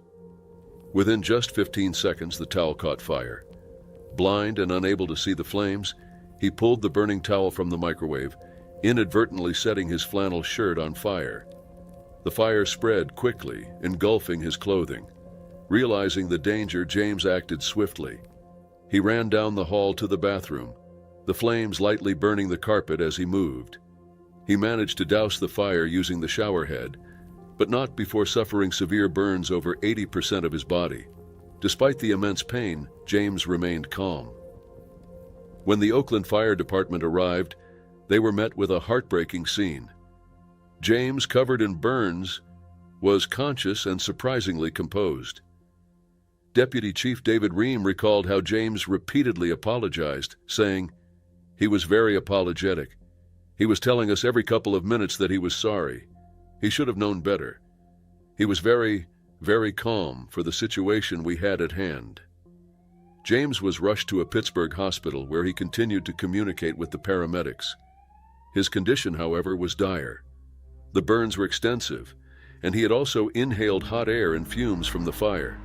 Within just 15 seconds, the towel caught fire. Blind and unable to see the flames, he pulled the burning towel from the microwave, inadvertently setting his flannel shirt on fire. The fire spread quickly, engulfing his clothing. Realizing the danger, James acted swiftly. He ran down the hall to the bathroom, the flames lightly burning the carpet as he moved. He managed to douse the fire using the shower head, but not before suffering severe burns over 80% of his body. Despite the immense pain, James remained calm. When the Oakland Fire Department arrived, they were met with a heartbreaking scene. James, covered in burns, was conscious and surprisingly composed. Deputy Chief David Ream recalled how James repeatedly apologized, saying, "He was very apologetic. He was telling us every couple of minutes that he was sorry. He should have known better. He was very, very calm for the situation we had at hand." James was rushed to a Pittsburgh hospital where he continued to communicate with the paramedics. His condition, however, was dire. The burns were extensive, and he had also inhaled hot air and fumes from the fire.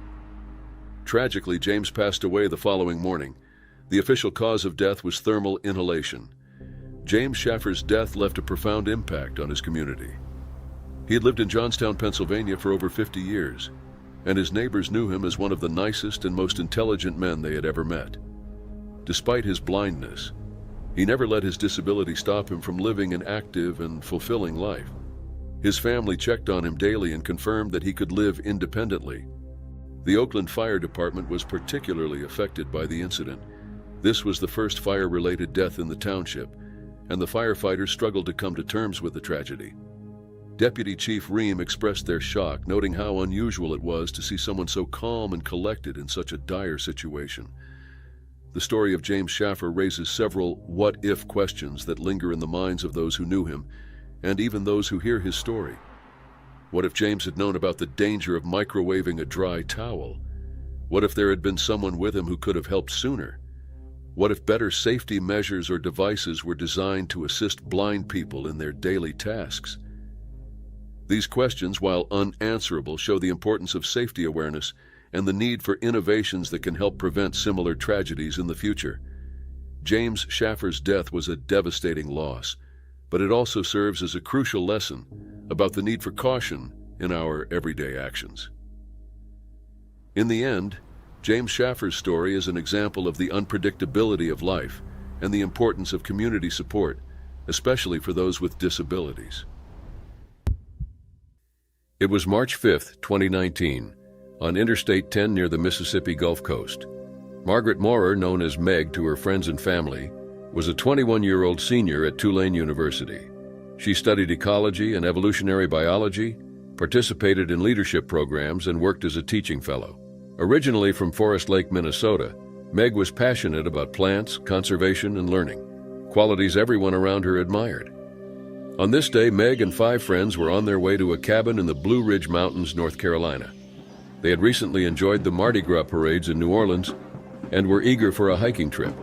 Tragically, James passed away the following morning. The official cause of death was thermal inhalation. James Schaffer's death left a profound impact on his community. He had lived in Johnstown, Pennsylvania for over 50 years, and his neighbors knew him as one of the nicest and most intelligent men they had ever met. Despite his blindness, he never let his disability stop him from living an active and fulfilling life. His family checked on him daily and confirmed that he could live independently. The Oakland Fire Department was particularly affected by the incident. This was the first fire-related death in the township, and the firefighters struggled to come to terms with the tragedy. Deputy Chief Ream expressed their shock, noting how unusual it was to see someone so calm and collected in such a dire situation. The story of James Schaffer raises several what-if questions that linger in the minds of those who knew him, and even those who hear his story. What if James had known about the danger of microwaving a dry towel? What if there had been someone with him who could have helped sooner? What if better safety measures or devices were designed to assist blind people in their daily tasks? These questions, while unanswerable, show the importance of safety awareness and the need for innovations that can help prevent similar tragedies in the future. James Schaffer's death was a devastating loss, but it also serves as a crucial lesson about the need for caution in our everyday actions. In the end, James Schaffer's story is an example of the unpredictability of life and the importance of community support, especially for those with disabilities. It was March 5, 2019, on Interstate 10 near the Mississippi Gulf Coast. Margaret Maurer, known as Meg to her friends and family, was a 21-year-old senior at Tulane University. She studied ecology and evolutionary biology, participated in leadership programs, and worked as a teaching fellow. Originally from Forest Lake, Minnesota, Meg was passionate about plants, conservation, and learning, qualities everyone around her admired. On this day, Meg and 5 friends were on their way to a cabin in the Blue Ridge Mountains, North Carolina. They had recently enjoyed the Mardi Gras parades in New Orleans and were eager for a hiking trip.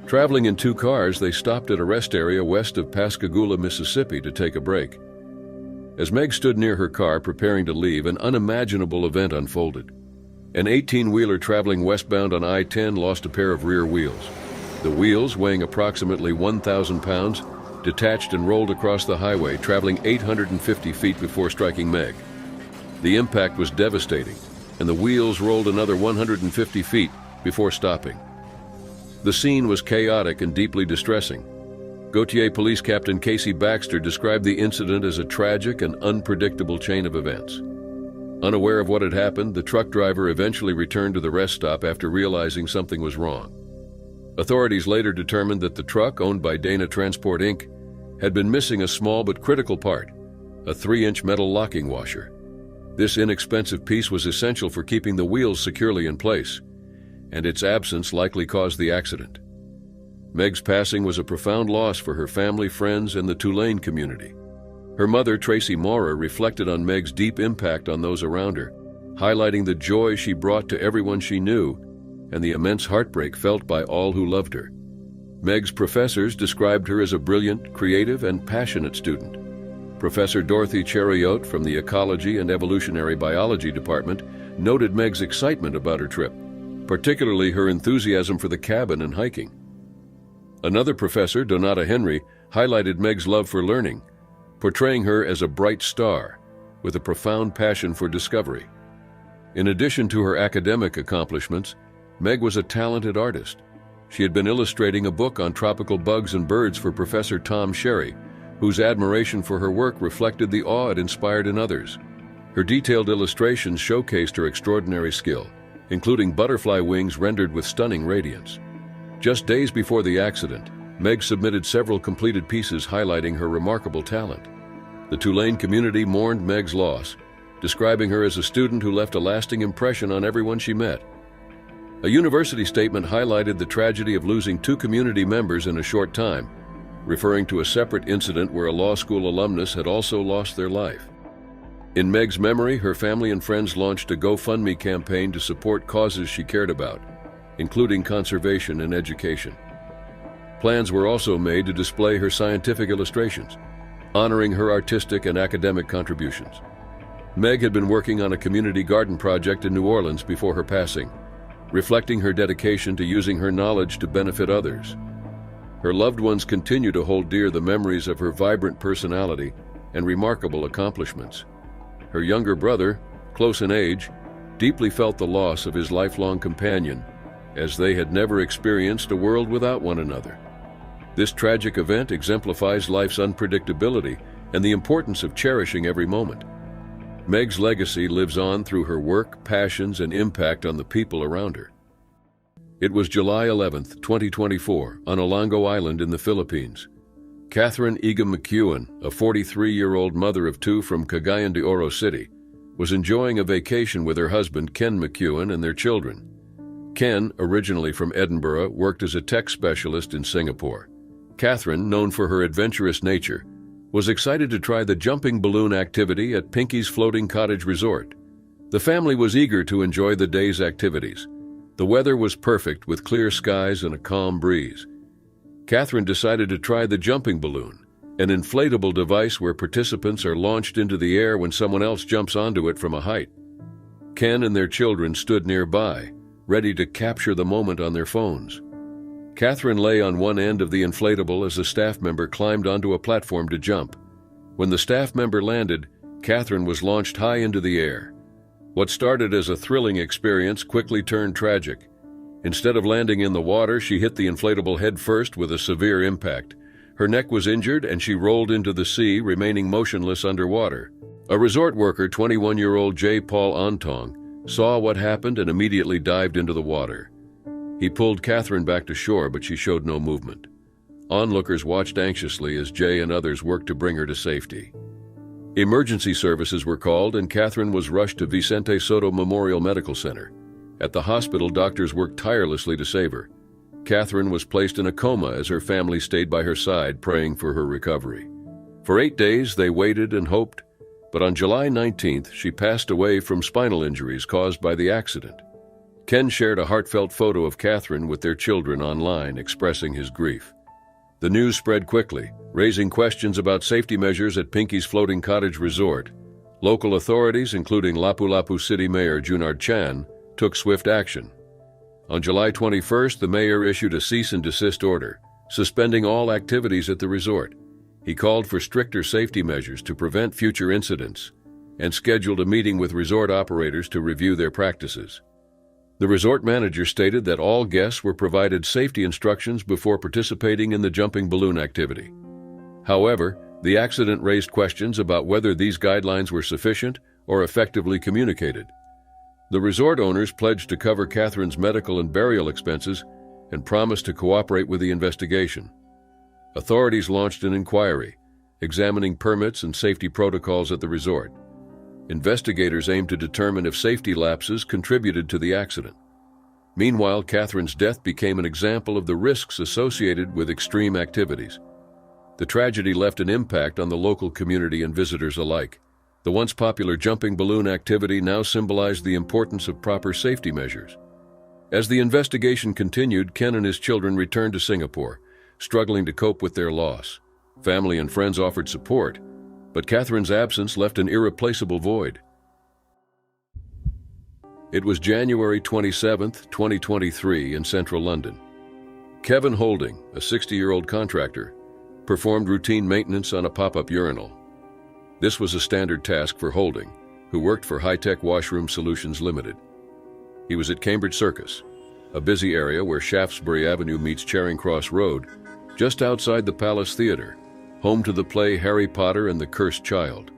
Traveling in 2 cars, they stopped at a rest area west of Pascagoula, Mississippi to take a break. As Meg stood near her car preparing to leave, an unimaginable event unfolded. An 18-wheeler traveling westbound on I-10 lost a pair of rear wheels. The wheels, weighing approximately 1,000 pounds, detached and rolled across the highway, traveling 850 feet before striking Meg. The impact was devastating, and the wheels rolled another 150 feet before stopping. The scene was chaotic and deeply distressing. Gautier Police Captain Casey Baxter described the incident as a tragic and unpredictable chain of events. Unaware of what had happened, the truck driver eventually returned to the rest stop after realizing something was wrong. Authorities later determined that the truck, owned by Dana Transport Inc., had been missing a small but critical part, a 3-inch metal locking washer. This inexpensive piece was essential for keeping the wheels securely in place, and its absence likely caused the accident. Meg's passing was a profound loss for her family, friends, and the Tulane community. Her mother, Tracy Maurer, reflected on Meg's deep impact on those around her, highlighting the joy she brought to everyone she knew and the immense heartbreak felt by all who loved her. Meg's professors described her as a brilliant, creative, and passionate student. Professor Dorothy Chariot from the Ecology and Evolutionary Biology Department noted Meg's excitement about her trip, particularly her enthusiasm for the cabin and hiking. Another professor, Donata Henry, highlighted Meg's love for learning, portraying her as a bright star with a profound passion for discovery. In addition to her academic accomplishments, Meg was a talented artist. She had been illustrating a book on tropical bugs and birds for Professor Tom Sherry, whose admiration for her work reflected the awe it inspired in others. Her detailed illustrations showcased her extraordinary skill, including butterfly wings rendered with stunning radiance. Just days before the accident, Meg submitted several completed pieces highlighting her remarkable talent. The Tulane community mourned Meg's loss, describing her as a student who left a lasting impression on everyone she met. A university statement highlighted the tragedy of losing 2 community members in a short time, referring to a separate incident where a law school alumnus had also lost their life. In Meg's memory, her family and friends launched a GoFundMe campaign to support causes she cared about, including conservation and education. Plans were also made to display her scientific illustrations, honoring her artistic and academic contributions. Meg had been working on a community garden project in New Orleans before her passing, reflecting her dedication to using her knowledge to benefit others. Her loved ones continue to hold dear the memories of her vibrant personality and remarkable accomplishments. Her younger brother, close in age, deeply felt the loss of his lifelong companion, as they had never experienced a world without one another. This tragic event exemplifies life's unpredictability and the importance of cherishing every moment. Meg's legacy lives on through her work, passions, and impact on the people around her. It was July 11, 2024, on Olango Island in the Philippines. Catherine Egan McEwen, a 43-year-old mother of 2 from Cagayan de Oro City, was enjoying a vacation with her husband, Ken McEwen, and their children. Ken, originally from Edinburgh, worked as a tech specialist in Singapore. Catherine, known for her adventurous nature, was excited to try the jumping balloon activity at Pinky's Floating Cottage Resort. The family was eager to enjoy the day's activities. The weather was perfect with clear skies and a calm breeze. Catherine decided to try the jumping balloon, an inflatable device where participants are launched into the air when someone else jumps onto it from a height. Ken and their children stood nearby, ready to capture the moment on their phones. Catherine lay on one end of the inflatable as a staff member climbed onto a platform to jump. When the staff member landed, Catherine was launched high into the air. What started as a thrilling experience quickly turned tragic. Instead of landing in the water, she hit the inflatable head first with a severe impact. Her neck was injured and she rolled into the sea, remaining motionless underwater. A resort worker, 21-year-old J. Paul Ontong, saw what happened and immediately dived into the water. He pulled Catherine back to shore, but she showed no movement. Onlookers watched anxiously as Jay and others worked to bring her to safety. Emergency services were called and Catherine was rushed to Vicente Soto Memorial Medical Center. At the hospital, doctors worked tirelessly to save her. Catherine was placed in a coma as her family stayed by her side, praying for her recovery. For 8 days, they waited and hoped, but on July 19th, she passed away from spinal injuries caused by the accident. Ken shared a heartfelt photo of Catherine with their children online, expressing his grief. The news spread quickly, raising questions about safety measures at Pinky's Floating Cottage Resort. Local authorities, including Lapu-Lapu City Mayor Junard Chan, took swift action. On July 21st, the mayor issued a cease and desist order, suspending all activities at the resort. He called for stricter safety measures to prevent future incidents and scheduled a meeting with resort operators to review their practices. The resort manager stated that all guests were provided safety instructions before participating in the jumping balloon activity. However, the accident raised questions about whether these guidelines were sufficient or effectively communicated. The resort owners pledged to cover Catherine's medical and burial expenses and promised to cooperate with the investigation. Authorities launched an inquiry, examining permits and safety protocols at the resort. Investigators aimed to determine if safety lapses contributed to the accident. Meanwhile, Catherine's death became an example of the risks associated with extreme activities. The tragedy left an impact on the local community and visitors alike. The once popular jumping balloon activity now symbolized the importance of proper safety measures. As the investigation continued, Ken and his children returned to Singapore, struggling to cope with their loss. Family and friends offered support, but Catherine's absence left an irreplaceable void. It was January 27, 2023, in central London. Kevin Holding, a 60-year-old contractor, performed routine maintenance on a pop-up urinal. This was a standard task for Holding, who worked for High-Tech Washroom Solutions Limited. He was at Cambridge Circus, a busy area where Shaftesbury Avenue meets Charing Cross Road, just outside the Palace Theatre, home to the play Harry Potter and the Cursed Child.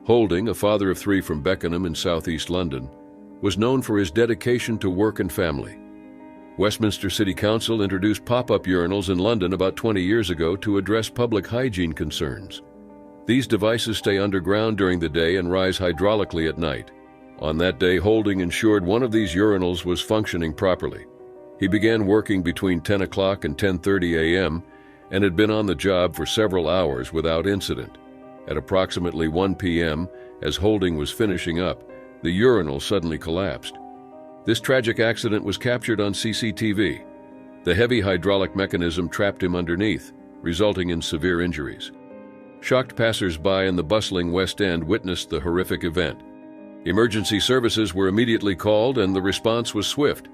Holding, a father of 3 from Beckenham in southeast London, was known for his dedication to work and family. Westminster City Council introduced pop-up urinals in London about 20 years ago to address public hygiene concerns. These devices stay underground during the day and rise hydraulically at night. On that day, Holding ensured one of these urinals was functioning properly. He began working between 10 o'clock and 10:30 a.m. and had been on the job for several hours without incident. At approximately 1 p.m., as Holding was finishing up, the urinal suddenly collapsed. This tragic accident was captured on CCTV. The heavy hydraulic mechanism trapped him underneath, resulting in severe injuries. Shocked passers-by in the bustling West End witnessed the horrific event. Emergency services were immediately called and the response was swift.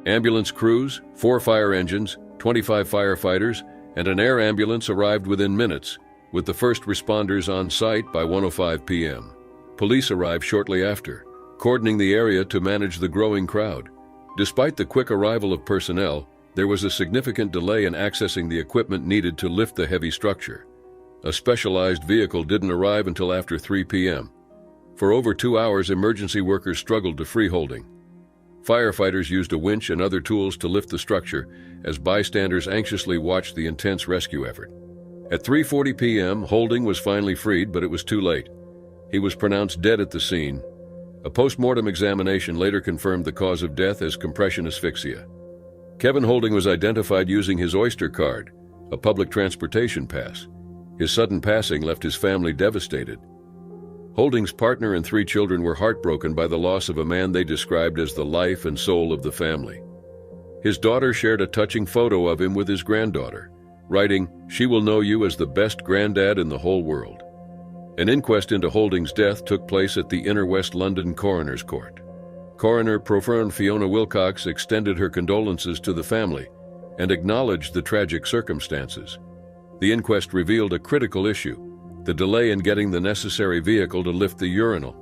Ambulance crews, 4 fire engines, 25 firefighters, and an air ambulance arrived within minutes, with the first responders on site by 1:05 p.m. Police arrived shortly after, cordoning the area to manage the growing crowd. Despite the quick arrival of personnel, there was a significant delay in accessing the equipment needed to lift the heavy structure. A specialized vehicle didn't arrive until after 3 p.m. For over 2 hours, emergency workers struggled to free Holding. Firefighters used a winch and other tools to lift the structure as bystanders anxiously watched the intense rescue effort. At 3:40 p.m., Holding was finally freed, but it was too late. He was pronounced dead at the scene. A post-mortem examination later confirmed the cause of death as compression asphyxia. Kevin Holding was identified using his Oyster card, a public transportation pass. His sudden passing left his family devastated. Holding's partner and 3 children were heartbroken by the loss of a man they described as the life and soul of the family. His daughter shared a touching photo of him with his granddaughter, writing, "She will know you as the best granddad in the whole world." An inquest into Holding's death took place at the Inner West London Coroner's Court. Coroner Prof. Fiona Wilcox extended her condolences to the family and acknowledged the tragic circumstances. The inquest revealed a critical issue: the delay in getting the necessary vehicle to lift the urinal.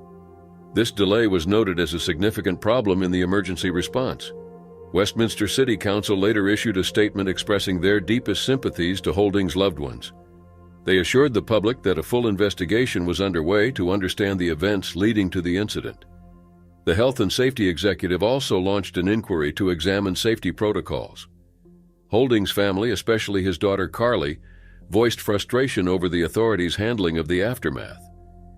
This delay was noted as a significant problem in the emergency response. Westminster City Council later issued a statement expressing their deepest sympathies to Holding's loved ones. They assured the public that a full investigation was underway to understand the events leading to the incident. The Health and Safety Executive also launched an inquiry to examine safety protocols. Holding's family, especially his daughter Carly, voiced frustration over the authorities' handling of the aftermath.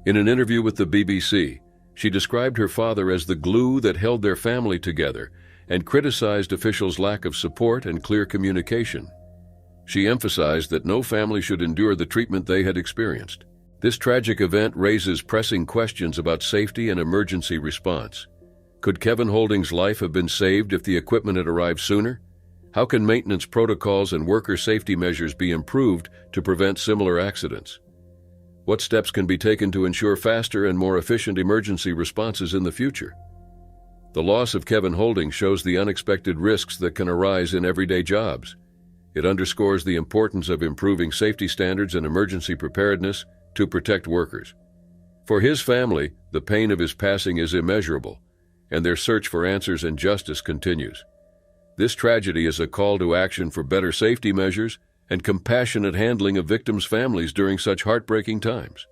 In an interview with the BBC, she described her father as the glue that held their family together and criticized officials' lack of support and clear communication. She emphasized that no family should endure the treatment they had experienced. This tragic event raises pressing questions about safety and emergency response. Could Kevin Holding's life have been saved if the equipment had arrived sooner? How can maintenance protocols and worker safety measures be improved to prevent similar accidents? What steps can be taken to ensure faster and more efficient emergency responses in the future? The loss of Kevin Holding shows the unexpected risks that can arise in everyday jobs. It underscores the importance of improving safety standards and emergency preparedness to protect workers. For his family, the pain of his passing is immeasurable, and their search for answers and justice continues. This tragedy is a call to action for better safety measures and compassionate handling of victims' families during such heartbreaking times.